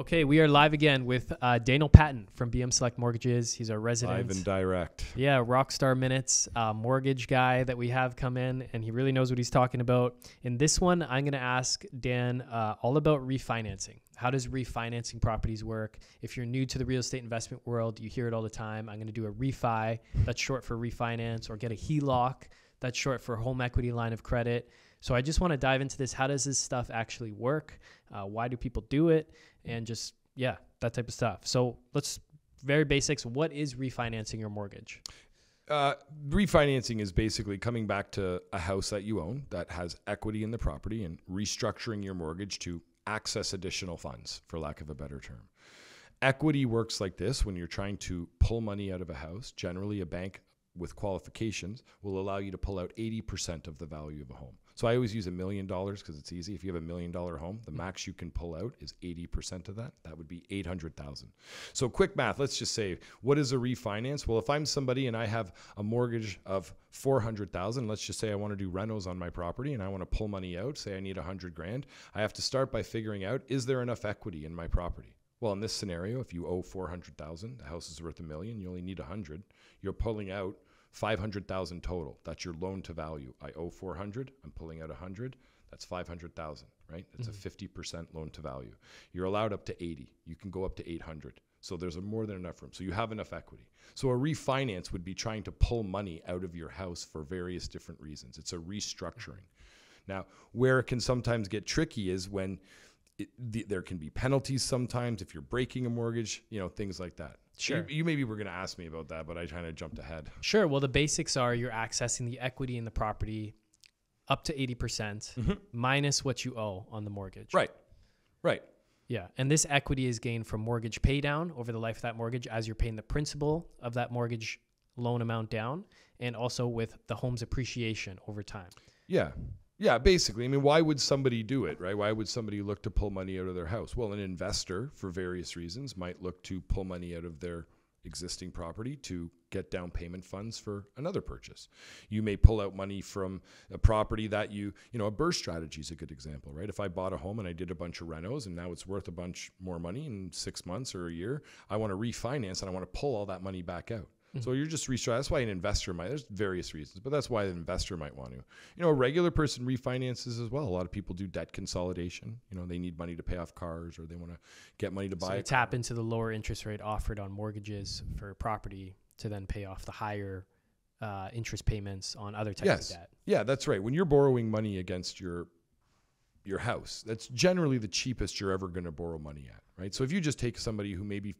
Okay, we are live again with Dan Patton from BM Select Mortgages. He's our resident. Live and direct. Yeah, Rockstar Minutes mortgage guy that we have come in, and he really knows what he's talking about. In this one, I'm going to ask Dan all about refinancing. How does refinancing properties work? If you're new to the real estate investment world, you hear it all the time. I'm going to do a refi, that's short for refinance, or get a HELOC, that's short for home equity line of credit. So I just want to dive into this. How does this stuff actually work? Why do people do it? And just, yeah, that type of stuff. So let's, very basics, what is refinancing your mortgage? Refinancing is basically coming back to a house that you own that has equity in the property and restructuring your mortgage to access additional funds, for lack of a better term. Equity works like this: when you're trying to pull money out of a house, generally a bank with qualifications will allow you to pull out 80% of the value of a home. So I always use $1 million because it's easy. If you have $1 million home, the max you can pull out is 80% of that. That would be $800,000. So quick math, let's just say, what is a refinance? Well, if I'm somebody and I have a mortgage of $400,000, let's just say I want to do renos on my property and I want to pull money out, say I need $100,000, I have to start by figuring out, is there enough equity in my property? Well, in this scenario, if you owe $400,000, the house is worth $1 million, you only need $100,000, you're pulling out $500,000 total. That's your loan to value. I owe $400,000, I'm pulling out $100,000, that's $500,000, right? It's a 50% loan to value. You're allowed up to $80,000. You can go up to $800,000. So there's more than enough room. So you have enough equity. So a refinance would be trying to pull money out of your house for various different reasons. It's a restructuring. Now, where it can sometimes get tricky is when there can be penalties sometimes if you're breaking a mortgage, things like that. Sure. You maybe were going to ask me about that, but I kind of jumped ahead. Sure. Well, the basics are you're accessing the equity in the property up to 80% minus what you owe on the mortgage. Right. Yeah. And this equity is gained from mortgage pay down over the life of that mortgage as you're paying the principal of that mortgage loan amount down, and also with the home's appreciation over time. Yeah, basically. I mean, why would somebody do it, right? Why would somebody look to pull money out of their house? Well, an investor, for various reasons, might look to pull money out of their existing property to get down payment funds for another purchase. You may pull out money from a property that a burst strategy is a good example, right? If I bought a home and I did a bunch of renos and now it's worth a bunch more money in 6 months or a year, I want to refinance and I want to pull all that money back out. So you're just restructuring. That's why an investor might, there's various reasons, but that's why an investor might want to. A regular person refinances as well. A lot of people do debt consolidation. They need money to pay off cars, or they want to get money to buy a tap into the lower interest rate offered on mortgages for property to then pay off the higher interest payments on other types of debt. Yeah, that's right. When you're borrowing money against your house, that's generally the cheapest you're ever going to borrow money at, right? So if you just take somebody who maybe,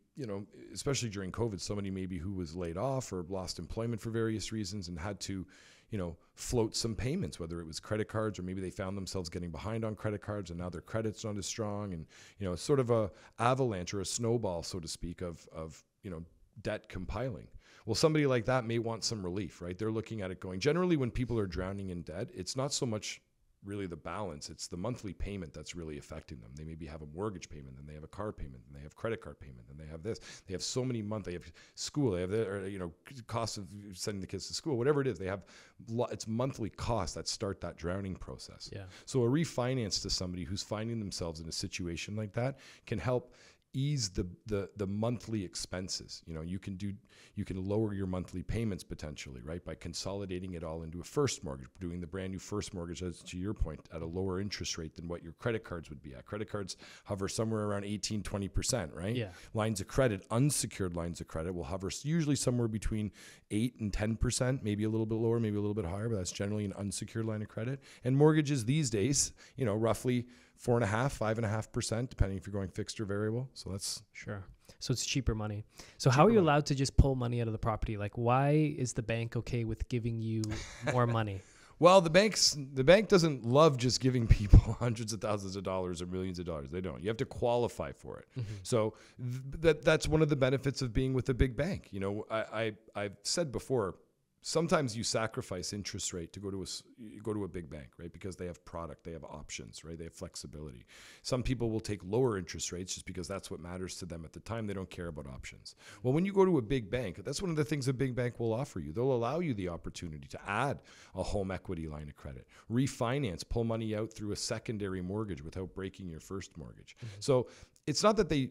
especially during COVID, somebody maybe who was laid off or lost employment for various reasons and had to, float some payments, whether it was credit cards or maybe they found themselves getting behind on credit cards and now their credit's not as strong, and, it's sort of a avalanche or a snowball, so to speak, of debt compiling. Well, somebody like that may want some relief, right? They're looking at it going, generally when people are drowning in debt, it's not so much really the balance, it's the monthly payment that's really affecting them. They maybe have a mortgage payment, then they have a car payment, and they have credit card payment, and they have this. They have so many months. They have school. They have cost of sending the kids to school. Whatever it is, they have it's monthly costs that start that drowning process. Yeah. So a refinance to somebody who's finding themselves in a situation like that can help ease the monthly expenses. You can lower your monthly payments potentially, right, by consolidating it all into a first mortgage, doing the brand new first mortgage, as to your point, at a lower interest rate than what your credit cards would be at. Credit cards hover somewhere around 18-20%, right? Yeah. Lines of credit, unsecured lines of credit, will hover usually somewhere between 8 and 10%, maybe a little bit lower, maybe a little bit higher, but that's generally an unsecured line of credit. And mortgages these days, roughly 4.5%, 5.5%, depending if you're going fixed or variable. So that's sure. So it's cheaper money. So how are you allowed to just pull money out of the property? Like, why is the bank okay with giving you more money? Well, the bank doesn't love just giving people hundreds of thousands of dollars or millions of dollars. They don't. You have to qualify for it. So that's one of the benefits of being with a big bank. I've said before, sometimes you sacrifice interest rate to go to a big bank, right? Because they have product, they have options, right? They have flexibility. Some people will take lower interest rates just because that's what matters to them at the time. They don't care about options. Well, when you go to a big bank, that's one of the things a big bank will offer you. They'll allow you the opportunity to add a home equity line of credit, refinance, pull money out through a secondary mortgage without breaking your first mortgage. So it's not that they,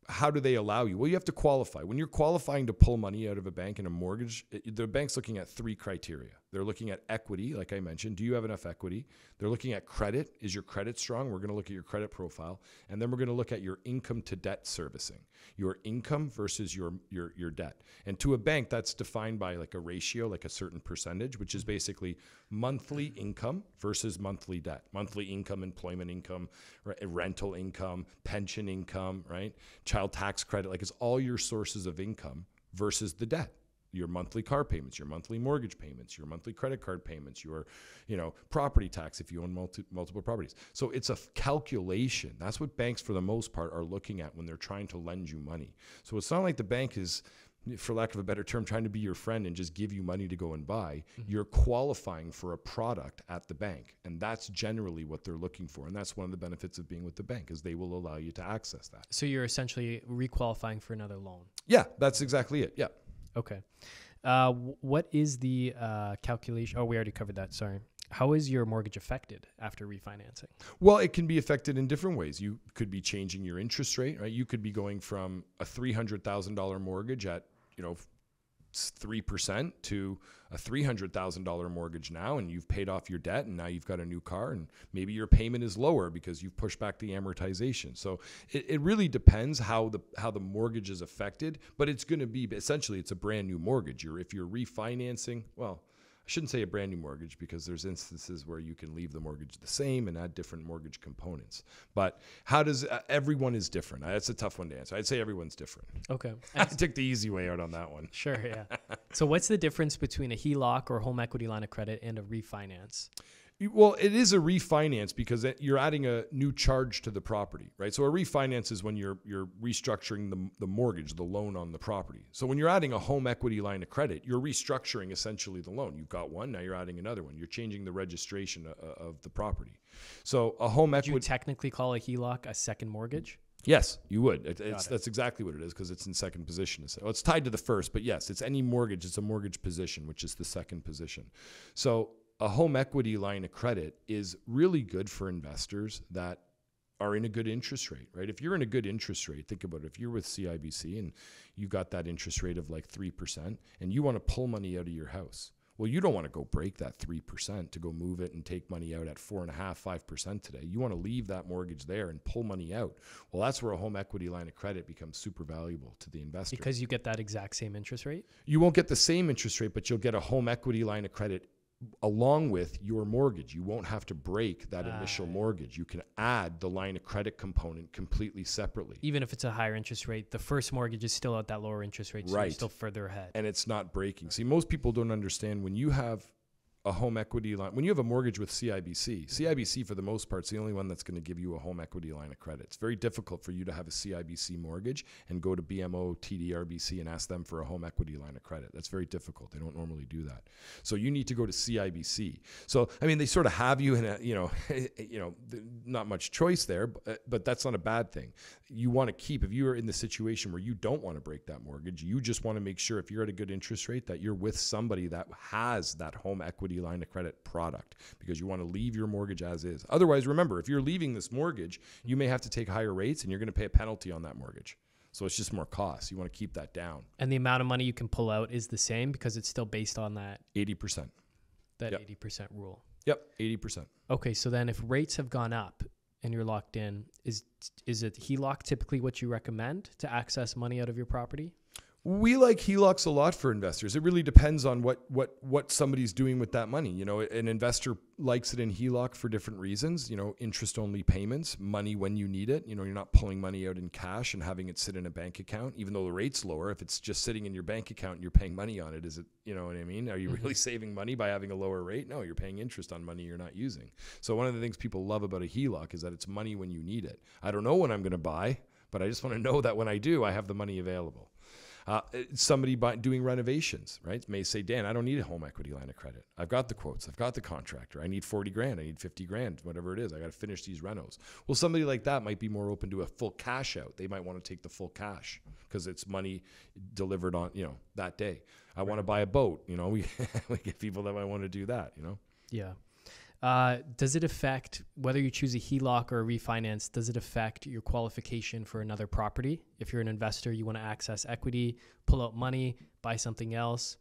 how do they allow you? Well, you have to qualify. When you're qualifying to pull money out of a bank in a mortgage, the bank's looking at 3 criteria. They're looking at equity, like I mentioned. Do you have enough equity? They're looking at credit. Is your credit strong? We're going to look at your credit profile. And then we're going to look at your income to debt servicing, your income versus your debt. And to a bank, that's defined by like a ratio, like a certain percentage, which is basically monthly income versus monthly debt. Monthly income, employment income, rental income, pension income, right? Child tax credit, like it's all your sources of income versus the debt. Your monthly car payments, your monthly mortgage payments, your monthly credit card payments, your, property tax if you own multiple properties. So it's a calculation. That's what banks, for the most part, are looking at when they're trying to lend you money. So it's not like the bank is, for lack of a better term, trying to be your friend and just give you money to go and buy. You're qualifying for a product at the bank, and that's generally what they're looking for. And that's one of the benefits of being with the bank, is they will allow you to access that. So you're essentially requalifying for another loan. Yeah, that's exactly it. Yeah. Okay. What is the calculation? Oh, we already covered that. Sorry. How is your mortgage affected after refinancing? Well, it can be affected in different ways. You could be changing your interest rate, right? You could be going from a $300,000 mortgage at, 3% to a $300,000 mortgage now, and you've paid off your debt, and now you've got a new car, and maybe your payment is lower because you've pushed back the amortization. So it really depends how the mortgage is affected, but it's going to be, essentially, it's a brand new mortgage. If you're refinancing, well, I shouldn't say a brand new mortgage, because there's instances where you can leave the mortgage the same and add different mortgage components. But how does everyone is different? That's a tough one to answer. I'd say everyone's different. Okay. I took the easy way out on that one. Sure, yeah. So what's the difference between a HELOC or home equity line of credit and a refinance? Well, it is a refinance because you're adding a new charge to the property, right? So a refinance is when you're restructuring the mortgage, the loan on the property. So when you're adding a home equity line of credit, you're restructuring essentially the loan. You've got one, now you're adding another one. You're changing the registration of the property. So a home equity... Would you technically call a HELOC a second mortgage? Yes, you would. That's exactly what it is, because it's in second position. So it's tied to the first, but yes, it's any mortgage. It's a mortgage position, which is the second position. So a home equity line of credit is really good for investors that are in a good interest rate, right? If you're in a good interest rate, think about it. If you're with CIBC and you got that interest rate of like 3% and you want to pull money out of your house, well, you don't want to go break that 3% to go move it and take money out at 4.5%, 5% today. You want to leave that mortgage there and pull money out. Well, that's where a home equity line of credit becomes super valuable to the investor. Because you get that exact same interest rate? You won't get the same interest rate, but you'll get a home equity line of credit along with your mortgage. You won't have to break that initial mortgage. You can add the line of credit component completely separately. Even if it's a higher interest rate, the first mortgage is still at that lower interest rate, so right. You're still further ahead. And it's not breaking. See, most people don't understand when you have a home equity line, when you have a mortgage with CIBC for the most part is the only one that's going to give you a home equity line of credit. It's very difficult for you to have a CIBC mortgage and go to BMO, TD, RBC and ask them for a home equity line of credit. That's very difficult. They don't normally do that. So you need to go to CIBC. So, I mean, they sort of have you in a, not much choice there, but that's not a bad thing. You want to keep, if you are in the situation where you don't want to break that mortgage, you just want to make sure if you're at a good interest rate that you're with somebody that has that home equity line of credit product, because you want to leave your mortgage as is. Otherwise, remember, if you're leaving this mortgage, you may have to take higher rates and you're going to pay a penalty on that mortgage. So it's just more costs. You want to keep that down. And the amount of money you can pull out is the same because it's still based on that 80%. That Yep. 80% rule. Yep, 80%. Okay, so then if rates have gone up and you're locked in, is it HELOC typically what you recommend to access money out of your property? We like HELOCs a lot for investors. It really depends on what somebody's doing with that money. You know, an investor likes it in HELOC for different reasons. You know, interest-only payments, money when you need it. You know, you're not pulling money out in cash and having it sit in a bank account, even though the rate's lower. If it's just sitting in your bank account and you're paying money on it, is it, you know what I mean? Are you really saving money by having a lower rate? No, you're paying interest on money you're not using. So one of the things people love about a HELOC is that it's money when you need it. I don't know when I'm going to buy, but I just want to know that when I do, I have the money available. Somebody doing renovations, right, may say, Dan, I don't need a home equity line of credit. I've got the quotes. I've got the contractor. I need 40 grand. I need 50 grand, whatever it is. I got to finish these renos. Well, somebody like that might be more open to a full cash out. They might want to take the full cash because it's money delivered on, that day. I want to buy a boat. We get people that might want to do that, Yeah. Does it affect whether you choose a HELOC or a refinance? Does it affect your qualification for another property? If you're an investor, you want to access equity, pull out money, buy something else.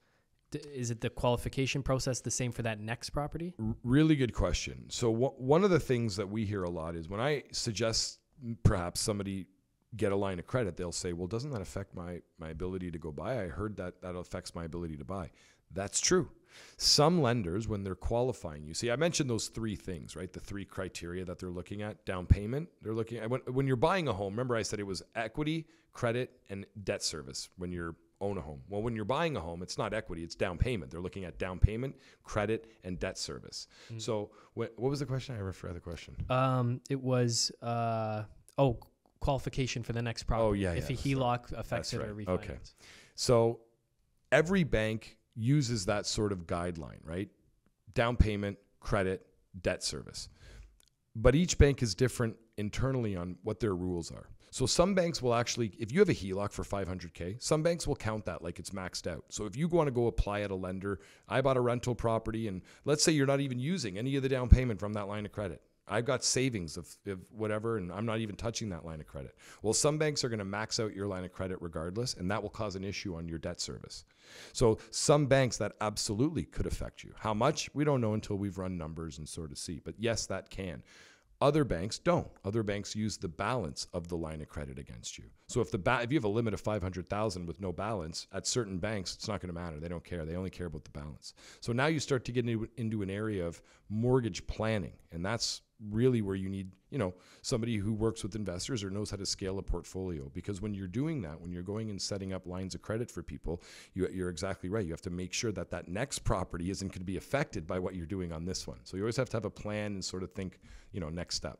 Is it the qualification process the same for that next property? Really good question. So one of the things that we hear a lot is when I suggest perhaps somebody get a line of credit, they'll say, well, doesn't that affect my ability to go buy? I heard that affects my ability to buy. That's true. Some lenders, when they're qualifying you, see, I mentioned those three things, right? The three criteria that they're looking at. Down payment, they're looking at when you're buying a home. Remember I said it was equity, credit, and debt service when you own a home. Well, when you're buying a home, it's not equity, it's down payment. They're looking at down payment, credit, and debt service. So what was the question? I forgot the question. It was, qualification for the next property. Oh, yeah. If a HELOC affects it or refinance. Okay. So every bank uses that sort of guideline, right? Down payment, credit, debt service. But each bank is different internally on what their rules are. So some banks will actually, if you have a HELOC for $500K, some banks will count that like it's maxed out. So if you want to go apply at a lender, I bought a rental property and let's say you're not even using any of the down payment from that line of credit. I've got savings of whatever, and I'm not even touching that line of credit. Well, some banks are going to max out your line of credit regardless, and that will cause an issue on your debt service. So some banks, that absolutely could affect you. How much? We don't know until we've run numbers and sort of see. But yes, that can. Other banks don't. Other banks use the balance of the line of credit against you. So if you have a limit of $500,000 with no balance, at certain banks, it's not going to matter. They don't care. They only care about the balance. So now you start to get into an area of mortgage planning, and that's really where you need, somebody who works with investors or knows how to scale a portfolio. Because when you're doing that, when you're going and setting up lines of credit for people, you're exactly right. You have to make sure that next property isn't going to be affected by what you're doing on this one. So you always have to have a plan and sort of think, next step.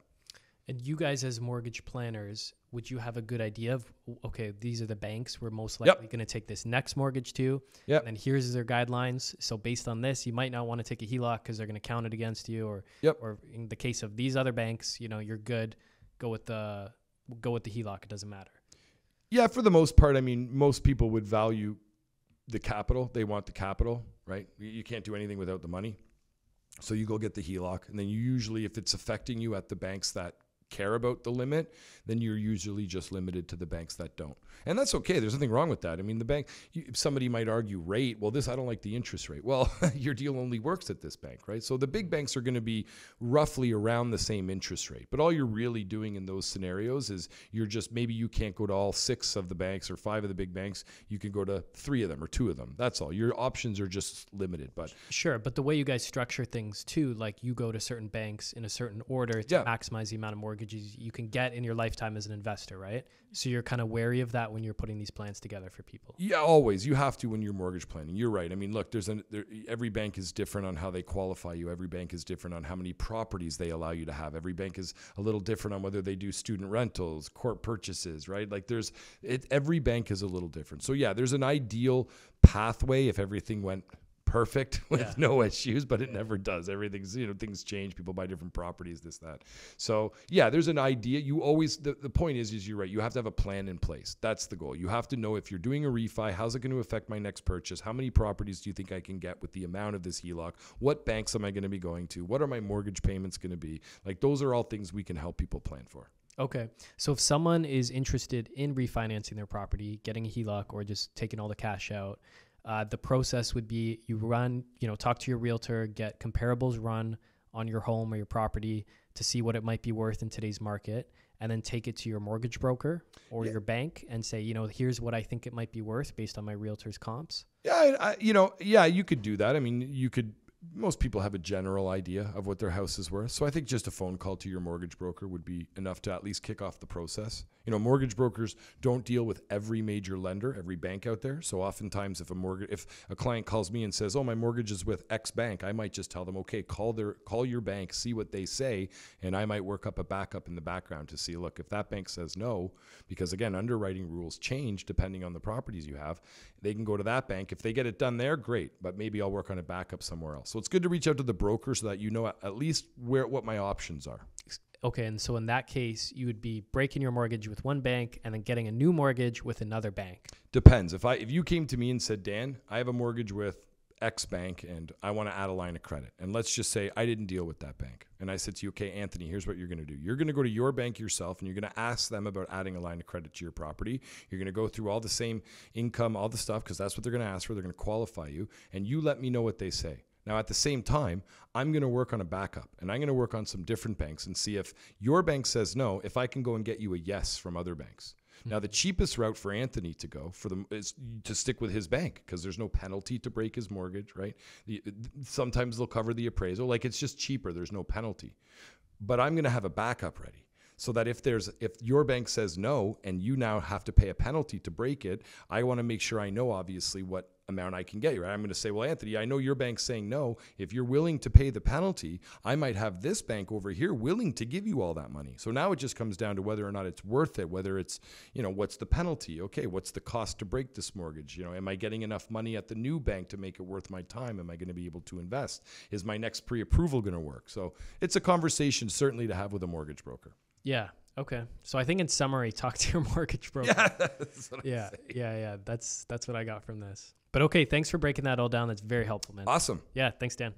And you guys as mortgage planners, would you have a good idea of, okay, these are the banks we're most likely going to take this next mortgage to, and here's their guidelines. So based on this, you might not want to take a HELOC because they're going to count it against you, or in the case of these other banks, you're good. Go with the HELOC. It doesn't matter. Yeah, for the most part, I mean, most people would value the capital. They want the capital, right? You can't do anything without the money. So you go get the HELOC, and then you usually, if it's affecting you at the banks that care about the limit, then you're usually just limited to the banks that don't. And that's okay. There's nothing wrong with that. I mean, the bank, somebody might argue rate, well, I don't like the interest rate. Well, your deal only works at this bank, right? So the big banks are going to be roughly around the same interest rate. But all you're really doing in those scenarios is maybe you can't go to all 6 of the banks or 5 of the big banks. You can go to 3 of them or 2 of them. That's all. Your options are just limited. But sure. But the way you guys structure things too, like you go to certain banks in a certain order to maximize the amount of mortgages you can get in your lifetime as an investor, right? So you're kind of wary of that when you're putting these plans together for people. Yeah, always. You have to when you're mortgage planning. You're right. I mean, look, every bank is different on how they qualify you. Every bank is different on how many properties they allow you to have. Every bank is a little different on whether they do student rentals, court purchases, right? Like every bank is a little different. So yeah, there's an ideal pathway if everything went perfect with no issues, but it never does. Everything's, things change. People buy different properties, this, that. So yeah, there's an idea. You always, the point is you're right. You have to have a plan in place. That's the goal. You have to know if you're doing a refi, how's it going to affect my next purchase? How many properties do you think I can get with the amount of this HELOC? What banks am I going to be going to? What are my mortgage payments going to be? Like those are all things we can help people plan for. Okay. So if someone is interested in refinancing their property, getting a HELOC, or just taking all the cash out, the process would be you talk to your realtor, get comparables run on your home or your property to see what it might be worth in today's market, and then take it to your mortgage broker or your bank and say, here's what I think it might be worth based on my realtor's comps. Yeah, you could do that. I mean, you could most people have a general idea of what their house is worth. So I think just a phone call to your mortgage broker would be enough to at least kick off the process. You know, mortgage brokers don't deal with every major lender, every bank out there. So oftentimes if a client calls me and says, oh, my mortgage is with X bank, I might just tell them, okay, call your bank, see what they say. And I might work up a backup in the background to see, look, if that bank says no, because again, underwriting rules change depending on the properties you have, they can go to that bank. If they get it done there, great, but maybe I'll work on a backup somewhere else. So it's good to reach out to the broker so that you know at least what my options are. Okay, and so in that case, you would be breaking your mortgage with one bank and then getting a new mortgage with another bank. Depends. If you came to me and said, Dan, I have a mortgage with X bank and I want to add a line of credit. And let's just say I didn't deal with that bank. And I said to you, okay, Anthony, here's what you're going to do. You're going to go to your bank yourself and you're going to ask them about adding a line of credit to your property. You're going to go through all the same income, all the stuff, because that's what they're going to ask for. They're going to qualify you. And you let me know what they say. Now, at the same time, I'm going to work on a backup and I'm going to work on some different banks and see if your bank says no, if I can go and get you a yes from other banks. Now, the cheapest route for Anthony to go is to stick with his bank because there's no penalty to break his mortgage, right? Sometimes they'll cover the appraisal. Like, it's just cheaper. There's no penalty. But I'm going to have a backup ready so that if your bank says no and you now have to pay a penalty to break it, I want to make sure I know, obviously, what amount I can get you, right? I'm going to say, well, Anthony, I know your bank's saying no. If you're willing to pay the penalty, I might have this bank over here willing to give you all that money. So now it just comes down to whether or not it's worth it, whether it's, what's the penalty? Okay, what's the cost to break this mortgage? Am I getting enough money at the new bank to make it worth my time? Am I going to be able to invest? Is my next pre-approval going to work? So it's a conversation certainly to have with a mortgage broker. Yeah. Okay. So I think in summary, talk to your mortgage broker. Yeah. That's what Yeah. That's what I got from this. But okay, thanks for breaking that all down. That's very helpful, man. Awesome. Yeah. Thanks, Dan.